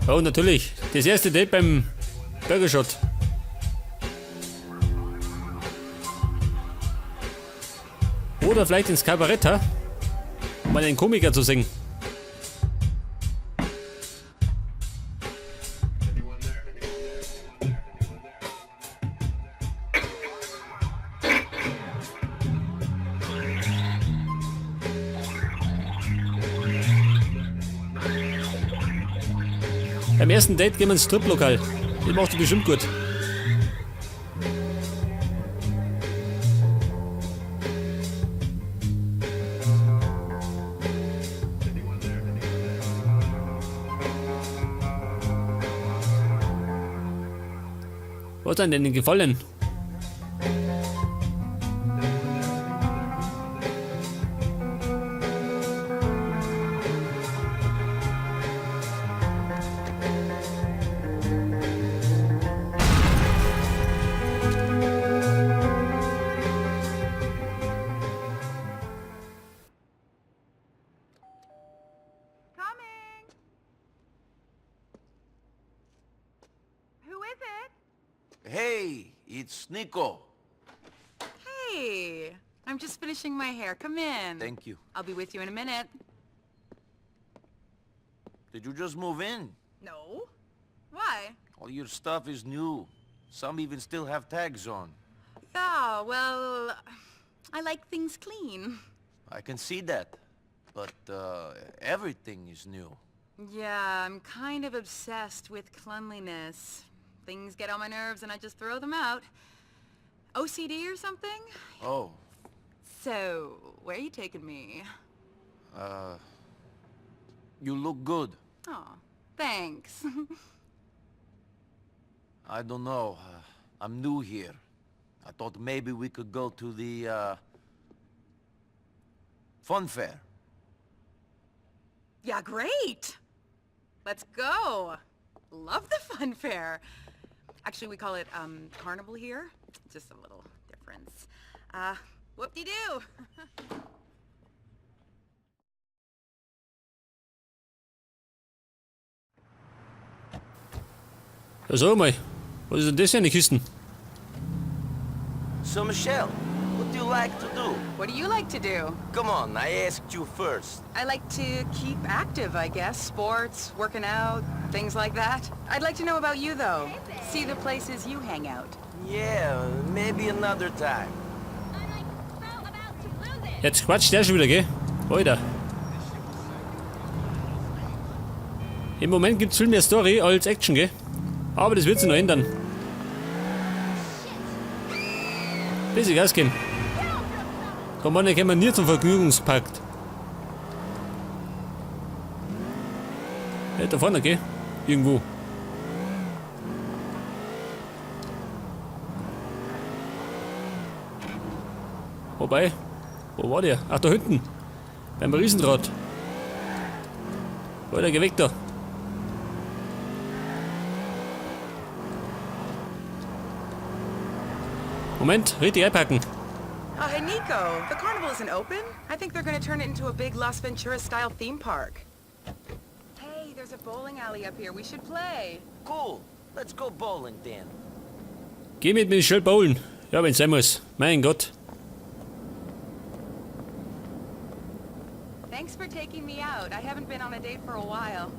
Oh, natürlich. Das erste Date beim Burgershot. Oder vielleicht ins Kabarett, ha? Um mal einen Komiker zu singen. Beim ersten Date gehen wir ins Striplokal. Das machst du bestimmt gut. Was hat denn gefallen? Coming! Who is it? Hey, it's Nico. Hey, I'm just finishing my hair. Come in. Thank you. I'll be with you in a minute. Did you just move in? No? Why? All your stuff is new. Some even still have tags on. Yeah, well, I like things clean. I can see that. But, everything is new. Yeah, I'm kind of obsessed with cleanliness. Things get on my nerves and I just throw them out. OCD or something? Oh, So, where are you taking me? you look good. Oh, thanks. I don't know. I'm new here. I thought maybe we could go to the, fun fair. Yeah, great! Let's go! Love the fun fair. Actually, we call it, carnival here. Just a little difference. Whoop-de-doo! Ja, sag mal. Was ist denn das für eine Kisten? So, Michelle, what do you like to do? What do you like to do? Come on, I asked you first. I like to keep active, I guess. Sports, working out, things like that. I'd like to know about you, though. See the places you hang out. Yeah, maybe another time. Jetzt quatscht der schon wieder, gell? Alter. Im Moment gibt's viel mehr Story als Action, gell? Aber das wird sich noch ändern. Bisschen Gas geben. Komm on, dann können wir nie zum Vergnügungspark. Ja, da vorne, gell? Irgendwo. Wobei, wo war der? Ach, da hinten. Beim Riesenrad. Alter, geh weg da. Moment, richtig einpacken. Oh, hey, Nico. The carnival isn't open. I think they're gonna turn it into a big Las Venturas-style theme park. Hey, there's a bowling alley up here. We should play. Cool. Let's go bowling then. Geh mit mir schnell bowlen. Ja, wenn's sein muss. Mein Gott. Thanks for taking me out. I haven't been on a date for a while.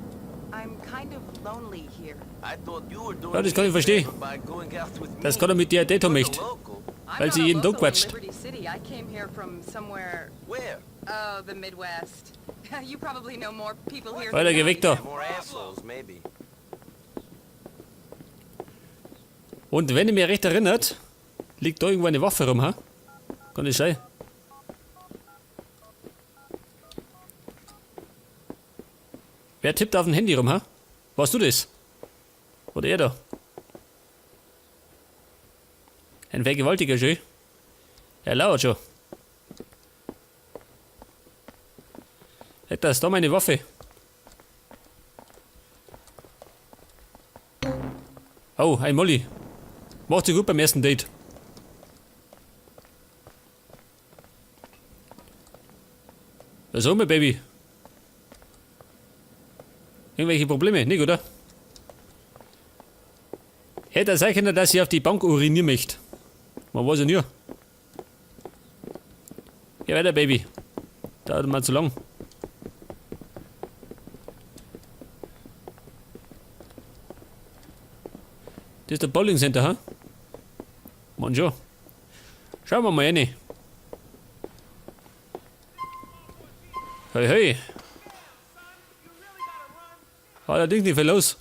I'm kind of lonely here. I thought you were doing Ja, das kann ich me a verstehen. favor by going out with me. Das kann er mit dir ein Date haben möchte. Local. I'm Weil not sie a jeden Tag local in quatscht. Liberty City. I came here from somewhere, Where? oh, the Midwest. You probably know more people here Alter, than geh I weg da. More assholes, maybe. Und wenn ihr mich recht erinnert, liegt da irgendwo eine Waffe rum, ha? Kann das sein? Wer tippt auf dem Handy rum, ha? Warst du das? Oder er da? Ein Vergewaltiger, schön. Er lauert schon. Da ist da meine Waffe. Oh, ein Molly. Macht sie gut beim ersten Date. Was haben wir, Baby? Irgendwelche Probleme? Nicht, oder? Hätte er sein können, dass ich auf die Bank urinieren möchte. Man weiß ja nie. Geh weiter, Baby. Dauert mal zu lang. Das ist der Bowling Center, ha? Mann schon. Schauen wir mal rein. Hey, hey. Allerdings nicht viel los.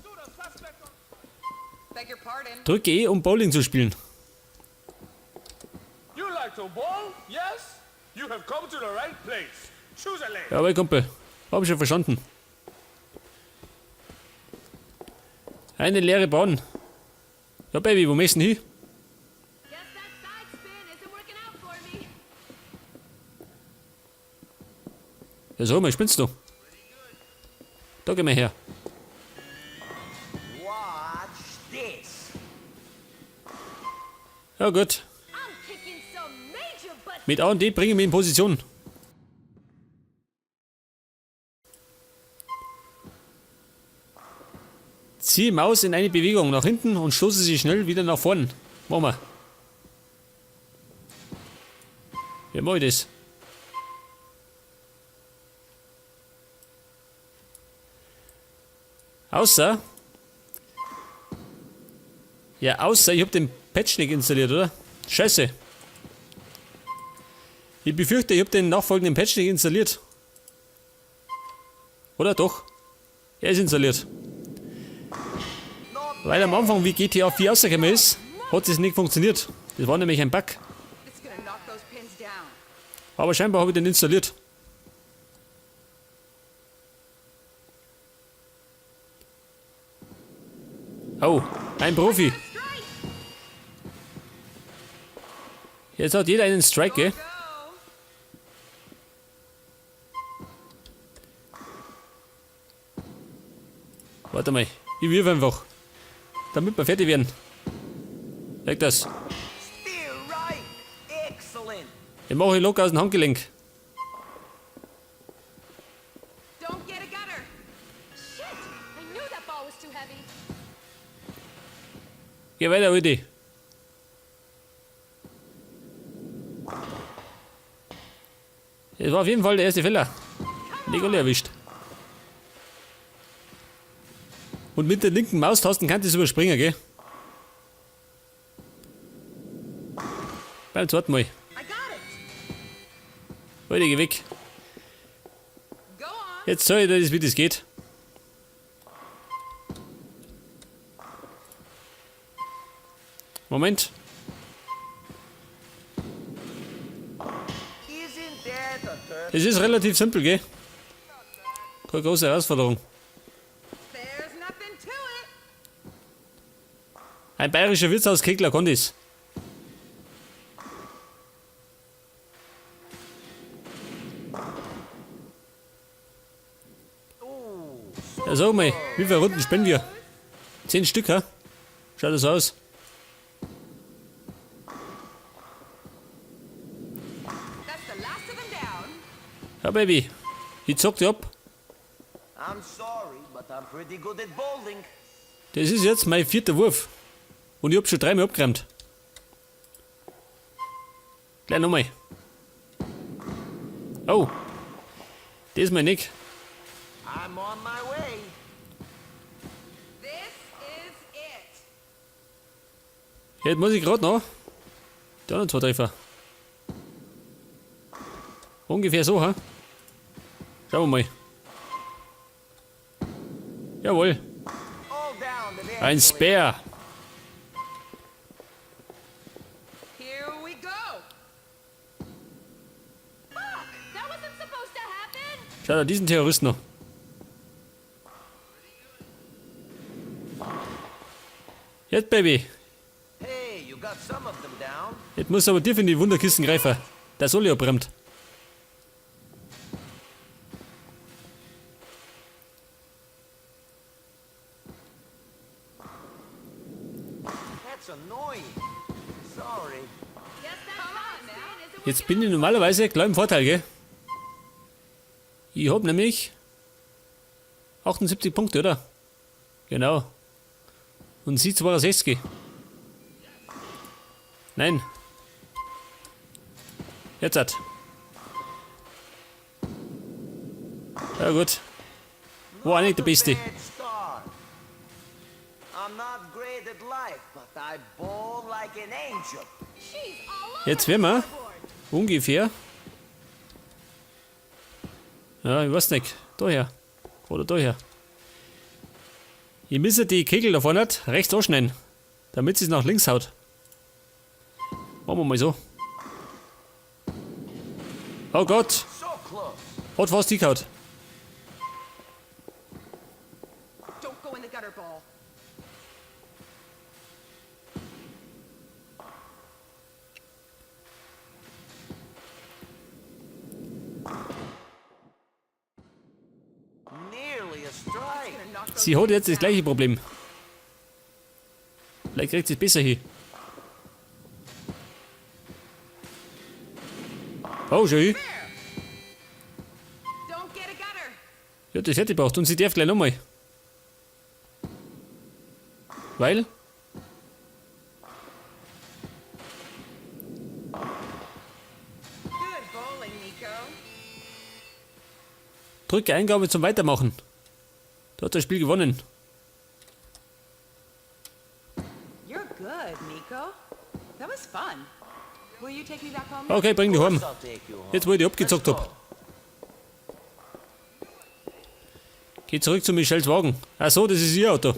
Beg your pardon. Drücke E, um Bowling zu spielen. You like to bowl? Yes? You have come to the right place. Choose a lane. Jawohl, Kumpel. Hab ich schon verstanden. Eine leere Bahn. Ja, Baby, wo möchtest du hin? Guess that side spin isn't working out for me. Ja, so mal, spinnst du? Da geh mal her. Watch this. Ja, gut. I'm kicking some major butt. Mit A und D bringe ich mich in Position. Ziehe Maus in eine Bewegung nach hinten und stoße sie schnell wieder nach vorn. Machen wir. Wie mache ich das? Außer. Ja, außer ich habe den Patch nicht installiert, oder? Scheiße. Ich befürchte, ich habe den nachfolgenden Patch nicht installiert. Oder doch? Er ist installiert. Weil am Anfang, wie GTA 4 rausgekommen ist, hat es nicht funktioniert. Das war nämlich ein Bug. It's gonna knock those pins down. Aber scheinbar habe ich den installiert. Oh, ein Profi. Strike. Jetzt hat jeder einen Strike, gell? Go. Warte mal, ich wirf einfach. Damit wir fertig werden. Leg das. Still right. Excellent. Ich mache locker aus dem Handgelenk. Don't get a gutter. Shit! I knew that ball was too heavy. Geh weiter, Rudi. Das war auf jeden Fall der erste Fehler. Legole erwischt. Und mit der linken Maustasten kannst du es überspringen, gell? Beim zweiten Mal. I got it. Heute geh weg. Go on. Jetzt zeige ich dir, wie das geht. Moment. Isn't that a turf? Es ist relativ simpel, gell? Keine große Herausforderung. There's nothing to it. Ein bayerischer Wirtshauskegler kann das. Ja, sag mal, wie viele Runden spielen wir? 10 Stück, ha? Schaut das aus. That's the last of them down. Ja, Baby, ich zock dich ab. I'm sorry, but I'm pretty good at bowling. Das ist jetzt mein 4. Wurf. Und ich hab schon 3 Mal abgeräumt. Gleich nochmal. Oh. Das mein Nick. I'm on my way. This is it. Jetzt muss ich gerade noch. Da noch 2 Treffer. Ungefähr so, ha? Schauen wir mal. Jawohl. All down the Ein Spare. Here we go. Fuck! That wasn't supposed to happen! Schau dir diesen Terroristen noch. Jetzt, Baby. Hey, you got some of them down. Jetzt muss aber tief in die Wunderkisten greifen. Der soll ja abbrennt. That's annoying. Sorry. Guess that side spin isn't Jetzt bin ich normalerweise gleich im Vorteil, gell? Ich hab nämlich 78 Punkte, oder? Genau. Und sie 62. Nein. Jetzt hat. Ja gut. Wo eigentlich der Beste? Bad start. I'm not great at life, but I ball like an angel. She's all over Jetzt werden wir board. ungefähr. Ja, ich weiß nicht. Daher. Oder daher. Ich müsse die Kegel da vorne nicht rechts anschneiden, damit sie es nach links haut. Machen wir mal so. Oh Gott, So close. hat fast die gehaut. Don't go in the gutter bowl. Nearly a strike. Gonna knock those Sie hat jetzt das things down. gleiche Problem. Vielleicht kriegt sie es besser hin. Oh, schön. Don't get a gutter. Ja, das hätte ich gebraucht. Und sie darf gleich nochmal. Weil? Good bowling, Nico. Drücke Eingabe zum Weitermachen. Da hat das Spiel gewonnen. You're good, Nico. That was fun. Will you take me back home? Okay, bring die heim. I'll take you home. Jetzt, wo ich die abgezockt Let's hab. go. Geh zurück zu Michelles Wagen. Ach so, das ist ihr Auto.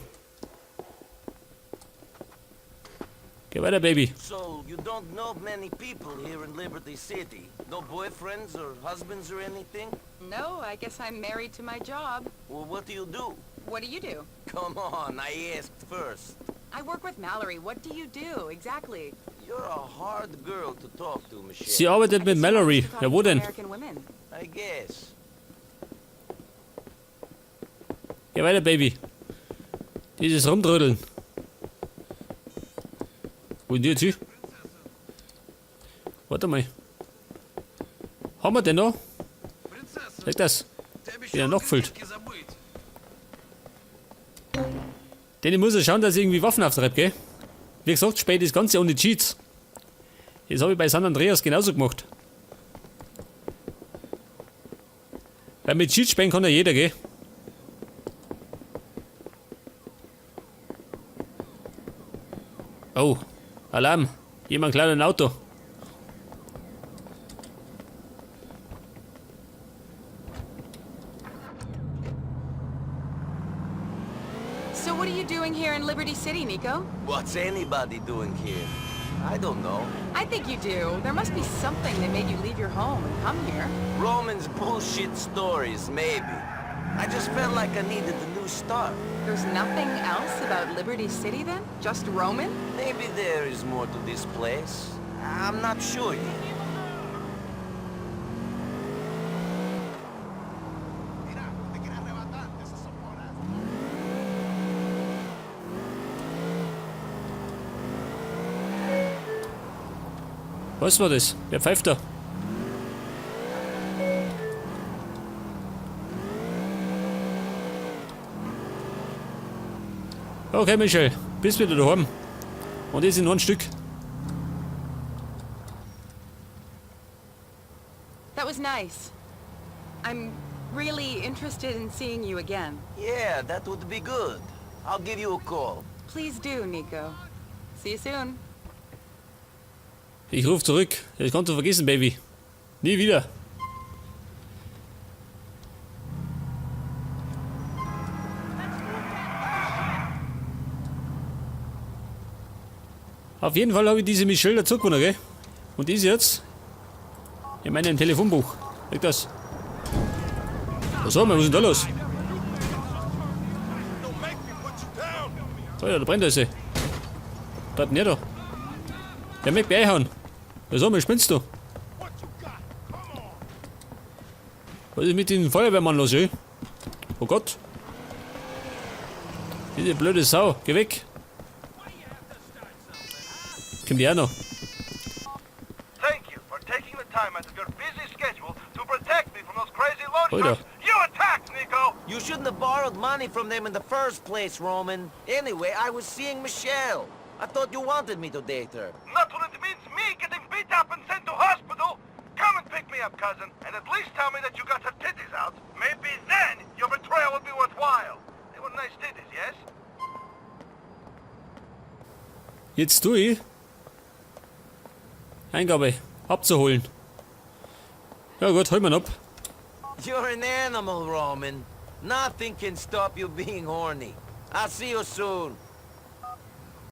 Geh weiter, Baby. So, you don't know many people here in Liberty City? No boyfriends or husbands or anything? No, I guess I'm married to my job. Well, what do you do? What do you do? Come on, I asked first. I work with Mallory. What do you do exactly? You're a hard girl to talk to, Michelle. Sie arbeitet mit Mallory. Ja, wo denn? American women. I guess. Geh weiter, Baby. Dieses Rumtrödeln. Wo ist die jetzt? Warte mal. Haben wir den noch? Sag das. Wie er noch füllt. Denn muss ja schauen, dass ich irgendwie Waffen auftreibe, gell? Wie gesagt, spät das Ganze ohne Cheats. Das habe ich bei San Andreas genauso gemacht. Weil mit Cheats spielen kann ja jeder, gell? Oh, Alarm. Jemand klaut ein Auto. So what are you doing here in Liberty City, Nico? What's anybody doing here? I don't know. I think you do. There must be something that made you leave your home and come here. Roman's bullshit stories, maybe. I just felt like I needed a new start. There's nothing else about Liberty City then? Just Roman? Maybe there is more to this place. I'm not sure yet. Was war das? Wer pfeift da? Okay, Michelle. Bist wieder daheim. Und das in ein Stück. That was nice. I'm really interested in seeing you again. Yeah, that would be good. I'll give you a call. Please do, Nico. See you soon. Ich ruf zurück. Das kannst du vergessen, Baby. Nie wieder. Auf jeden Fall habe ich diese Michelle dazu gewonnen, gell? Und die ist jetzt in meinem Telefonbuch. Leg das. Was haben wir? Was ist denn da los? Oh ja, da brennt das. Bleibt nicht da. Der möchte mich einhauen. Was haben wir? Spinnst du? Was ist mit dem Feuerwehrmann los, ey? Oh Gott. Diese blöde Sau. Geh weg. Kommt die auch noch. Thank you for taking the time out of your busy schedule to protect me from those crazy Alter. loan sharks. You attacked, Nico! You shouldn't have borrowed money from them in the first place, Roman. Anyway, I was seeing Michelle. I thought you wanted me to date her. Not wanted me up, cousin, and at least tell me that you got the titties out. Maybe then your betrayal would be worthwhile. They were nice titties, yes? Jetzt tu ich. Eingabe. Abzuholen. Ja gut, hol mal ab. You're an animal, Roman. Nothing can stop you being horny. I'll see you soon.